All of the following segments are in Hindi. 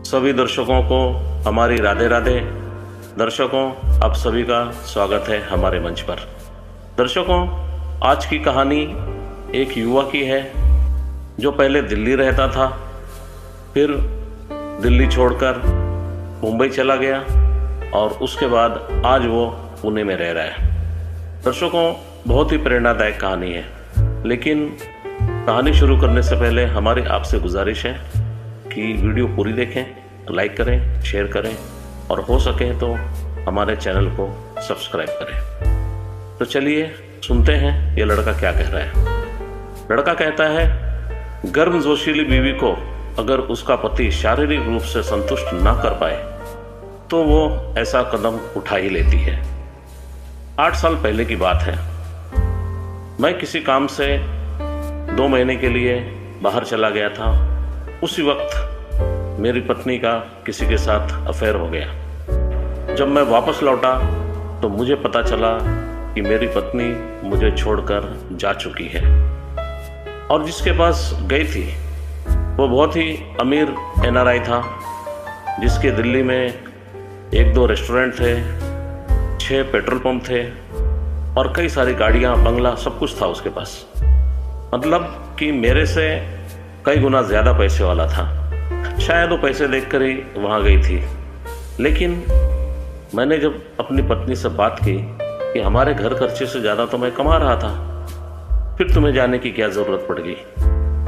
सभी दर्शकों को हमारी राधे राधे। दर्शकों, आप सभी का स्वागत है हमारे मंच पर। दर्शकों, आज की कहानी एक युवा की है जो पहले दिल्ली रहता था, फिर दिल्ली छोड़कर मुंबई चला गया और उसके बाद आज वो पुणे में रह रहा है। दर्शकों, बहुत ही प्रेरणादायक कहानी है, लेकिन कहानी शुरू करने से पहले हमारी आपसे गुजारिश है कि वीडियो पूरी देखें, लाइक करें, शेयर करें और हो सके तो हमारे चैनल को सब्सक्राइब करें। तो चलिए सुनते हैं ये लड़का क्या कह रहा है। लड़का कहता है, गर्म जोशीली बीवी को अगर उसका पति शारीरिक रूप से संतुष्ट ना कर पाए तो वो ऐसा कदम उठा ही लेती है। 8 साल पहले की बात है। मैं किसी काम से 2 महीने के लिए बाहर चला गया था। उसी वक्त मेरी पत्नी का किसी के साथ अफेयर हो गया। जब मैं वापस लौटा तो मुझे पता चला कि मेरी पत्नी मुझे छोड़कर जा चुकी है और जिसके पास गई थी वो बहुत ही अमीर NRI था, जिसके दिल्ली में 1-2 रेस्टोरेंट थे, 6 पेट्रोल पंप थे और कई सारी गाड़ियाँ, बंगला, सब कुछ था उसके पास। मतलब कि मेरे से कई गुना ज़्यादा पैसे वाला था। शायद वो पैसे देखकर ही वहाँ गई थी। लेकिन मैंने जब अपनी पत्नी से बात की कि हमारे घर खर्चे से ज़्यादा तो मैं कमा रहा था, फिर तुम्हें जाने की क्या ज़रूरत पड़ गई,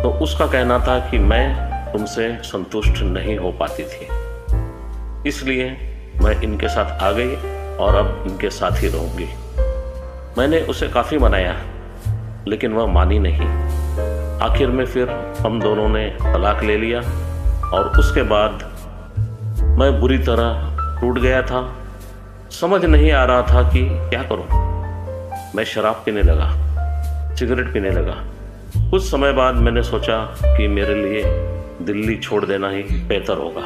तो उसका कहना था कि मैं तुमसे संतुष्ट नहीं हो पाती थी, इसलिए मैं इनके साथ आ गई और अब इनके साथ ही रहूँगी। मैंने उसे काफ़ी मनाया लेकिन वह मानी नहीं। आखिर में फिर हम दोनों ने तलाक ले लिया और उसके बाद मैं बुरी तरह टूट गया था। समझ नहीं आ रहा था कि क्या करूं। मैं शराब पीने लगा, सिगरेट पीने लगा। कुछ समय बाद मैंने सोचा कि मेरे लिए दिल्ली छोड़ देना ही बेहतर होगा।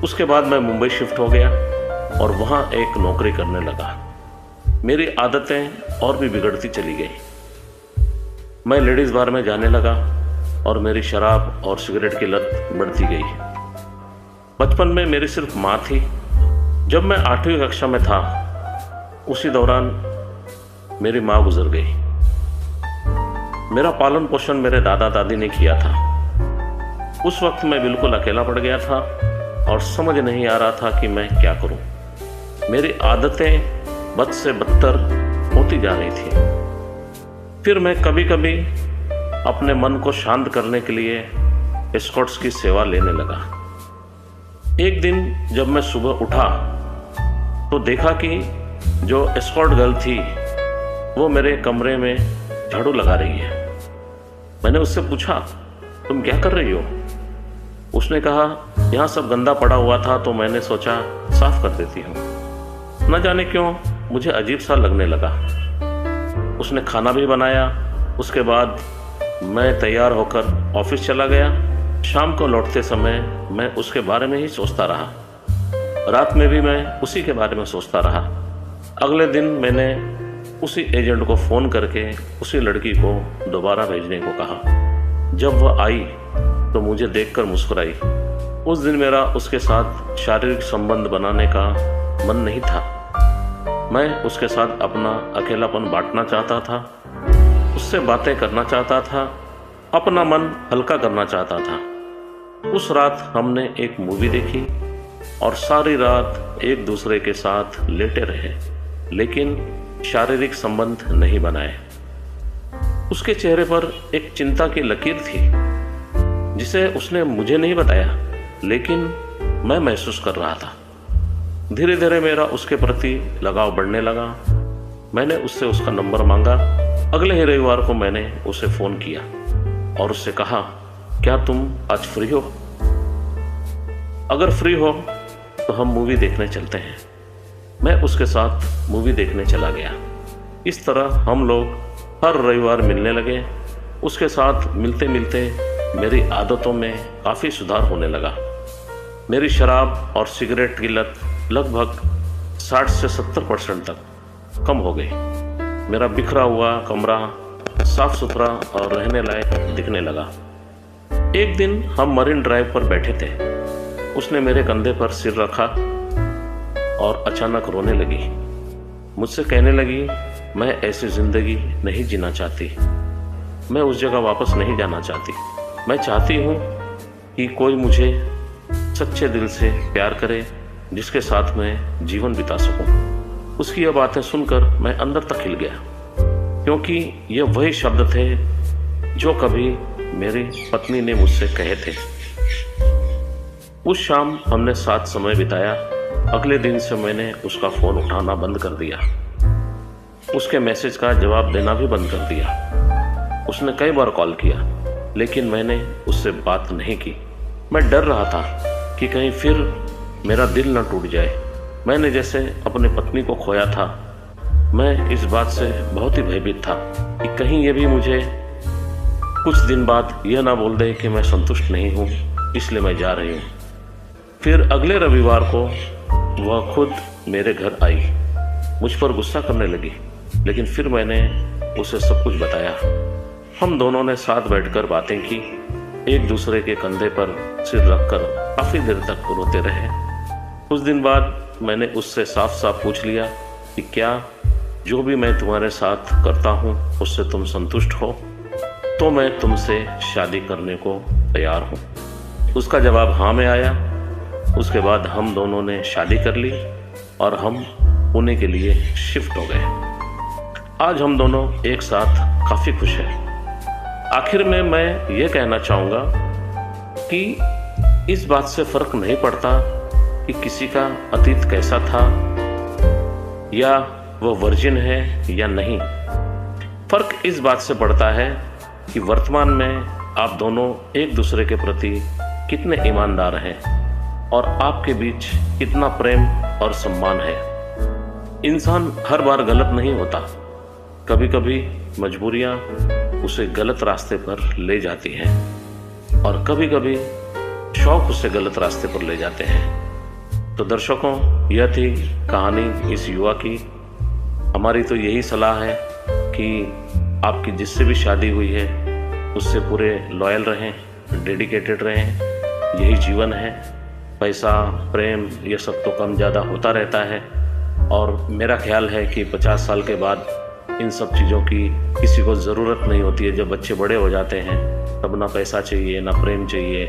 उसके बाद मैं मुंबई शिफ्ट हो गया और वहाँ एक नौकरी करने लगा। मेरी आदतें और भी बिगड़ती चली गई। मैं लेडीज़ बार में जाने लगा और मेरी शराब और सिगरेट की लत बढ़ती गई। बचपन में मेरी सिर्फ माँ थी। जब मैं 8वीं कक्षा में था, उसी दौरान मेरी माँ गुजर गई। मेरा पालन पोषण मेरे दादा दादी ने किया था। उस वक्त मैं बिल्कुल अकेला पड़ गया था और समझ नहीं आ रहा था कि मैं क्या करूं। मेरी आदतें बद से बदतर होती जा रही थी। फिर मैं कभी कभी अपने मन को शांत करने के लिए एस्कॉर्ट्स की सेवा लेने लगा। एक दिन जब मैं सुबह उठा तो देखा कि जो एस्कॉर्ट गर्ल थी वो मेरे कमरे में झाड़ू लगा रही है। मैंने उससे पूछा, तुम क्या कर रही हो? उसने कहा, यहाँ सब गंदा पड़ा हुआ था तो मैंने सोचा साफ कर देती हूँ। न जाने क्यों मुझे अजीब सा लगने लगा। उसने खाना भी बनाया। उसके बाद मैं तैयार होकर ऑफिस चला गया। शाम को लौटते समय मैं उसके बारे में ही सोचता रहा। रात में भी मैं उसी के बारे में सोचता रहा। अगले दिन मैंने उसी एजेंट को फ़ोन करके उसी लड़की को दोबारा भेजने को कहा। जब वह आई तो मुझे देखकर मुस्कुराई। उस दिन मेरा उसके साथ शारीरिक संबंध बनाने का मन नहीं था। मैं उसके साथ अपना अकेलापन बांटना चाहता था, उससे बातें करना चाहता था, अपना मन हल्का करना चाहता था। उस रात हमने एक मूवी देखी और सारी रात एक दूसरे के साथ लेटे रहे, लेकिन शारीरिक संबंध नहीं बनाए। उसके चेहरे पर एक चिंता की लकीर थी जिसे उसने मुझे नहीं बताया, लेकिन मैं महसूस कर रहा था। धीरे धीरे मेरा उसके प्रति लगाव बढ़ने लगा। मैंने उससे उसका नंबर मांगा। अगले ही रविवार को मैंने उसे फ़ोन किया और उससे कहा, क्या तुम आज फ्री हो? अगर फ्री हो तो हम मूवी देखने चलते हैं। मैं उसके साथ मूवी देखने चला गया। इस तरह हम लोग हर रविवार मिलने लगे। उसके साथ मिलते मिलते मेरी आदतों में काफ़ी सुधार होने लगा। मेरी शराब और सिगरेट की लत लगभग 60 से 70% तक कम हो गई। मेरा बिखरा हुआ कमरा साफ सुथरा और रहने लायक दिखने लगा। एक दिन हम मरीन ड्राइव पर बैठे थे। उसने मेरे कंधे पर सिर रखा और अचानक रोने लगी। मुझसे कहने लगी, मैं ऐसी ज़िंदगी नहीं जीना चाहती, मैं उस जगह वापस नहीं जाना चाहती। मैं चाहती हूँ कि कोई मुझे सच्चे दिल से प्यार करे, जिसके साथ मैं जीवन बिता सकूं। उसकी यह बातें सुनकर मैं अंदर तक हिल गया, क्योंकि ये वही शब्द थे जो कभी मेरी पत्नी ने मुझसे कहे थे। उस शाम हमने साथ समय बिताया। अगले दिन से मैंने उसका फ़ोन उठाना बंद कर दिया, उसके मैसेज का जवाब देना भी बंद कर दिया। उसने कई बार कॉल किया, लेकिन मैंने उससे बात नहीं की। मैं डर रहा था कि कहीं फिर मेरा दिल न टूट जाए। मैंने जैसे अपनी पत्नी को खोया था। मैं इस बात से बहुत ही भयभीत था कि कहीं ये भी मुझे कुछ दिन बाद यह ना बोल दे कि मैं संतुष्ट नहीं हूँ, इसलिए मैं जा रही हूँ। फिर अगले रविवार को वह खुद मेरे घर आई, मुझ पर गुस्सा करने लगी, लेकिन फिर मैंने उसे सब कुछ बताया। हम दोनों ने साथ बैठकर बातें की, एक दूसरे के कंधे पर सिर रखकर काफ़ी देर तक रोते रहे। कुछ दिन बाद मैंने उससे साफ साफ पूछ लिया कि क्या जो भी मैं तुम्हारे साथ करता हूँ उससे तुम संतुष्ट हो, तो मैं तुमसे शादी करने को तैयार हूँ। उसका जवाब हाँ में आया। उसके बाद हम दोनों ने शादी कर ली और हम पुणे के लिए शिफ्ट हो गए। आज हम दोनों एक साथ काफ़ी खुश हैं। आखिर में मैं ये कहना चाहूँगा कि इस बात से फ़र्क नहीं पड़ता कि किसी का अतीत कैसा था या वह वर्जिन है या नहीं। फ़र्क इस बात से पड़ता है कि वर्तमान में आप दोनों एक दूसरे के प्रति कितने ईमानदार हैं और आपके बीच कितना प्रेम और सम्मान है। इंसान हर बार गलत नहीं होता, कभी कभी मजबूरियाँ उसे गलत रास्ते पर ले जाती हैं और कभी कभी शौक उसे गलत रास्ते पर ले जाते हैं। तो दर्शकों, यह थी कहानी इस युवा की। हमारी तो यही सलाह है कि आपकी जिससे भी शादी हुई है उससे पूरे लॉयल रहें, डेडिकेटेड रहें। यही जीवन है। पैसा, प्रेम, ये सब तो कम ज़्यादा होता रहता है और मेरा ख्याल है कि 50 साल के बाद इन सब चीज़ों की किसी को ज़रूरत नहीं होती है। जब बच्चे बड़े हो जाते हैं तब ना पैसा चाहिए, ना प्रेम चाहिए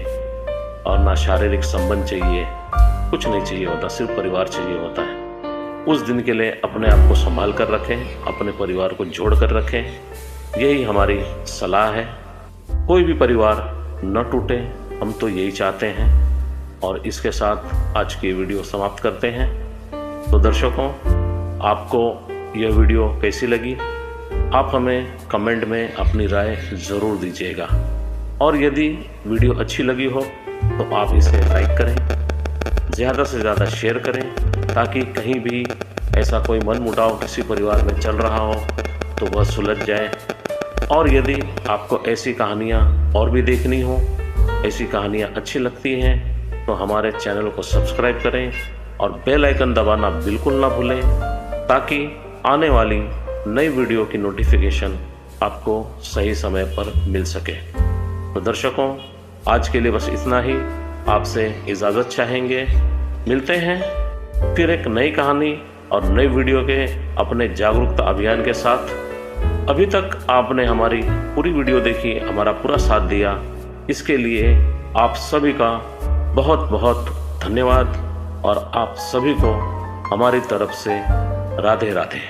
और ना शारीरिक संबंध चाहिए, कुछ नहीं चाहिए होता, सिर्फ परिवार चाहिए होता है। उस दिन के लिए अपने आप को संभाल कर रखें, अपने परिवार को जोड़ कर रखें, यही हमारी सलाह है। कोई भी परिवार न टूटे, हम तो यही चाहते हैं। और इसके साथ आज की वीडियो समाप्त करते हैं। तो दर्शकों, आपको यह वीडियो कैसी लगी, आप हमें कमेंट में अपनी राय ज़रूर दीजिएगा। और यदि वीडियो अच्छी लगी हो तो आप इसे लाइक करें, ज़्यादा से ज़्यादा शेयर करें, ताकि कहीं भी ऐसा कोई मनमुटाव किसी परिवार में चल रहा हो तो वह सुलझ जाए। और यदि आपको ऐसी कहानियाँ और भी देखनी हो, ऐसी कहानियाँ अच्छी लगती हैं, तो हमारे चैनल को सब्सक्राइब करें और बेल आइकन दबाना बिल्कुल ना भूलें, ताकि आने वाली नई वीडियो की नोटिफिकेशन आपको सही समय पर मिल सके। तो दर्शकों, आज के लिए बस इतना ही। आपसे इजाज़त चाहेंगे। मिलते हैं फिर एक नई कहानी और नई वीडियो के अपने जागरूकता अभियान के साथ। अभी तक आपने हमारी पूरी वीडियो देखी, हमारा पूरा साथ दिया, इसके लिए आप सभी का बहुत बहुत धन्यवाद और आप सभी को हमारी तरफ से राधे राधे।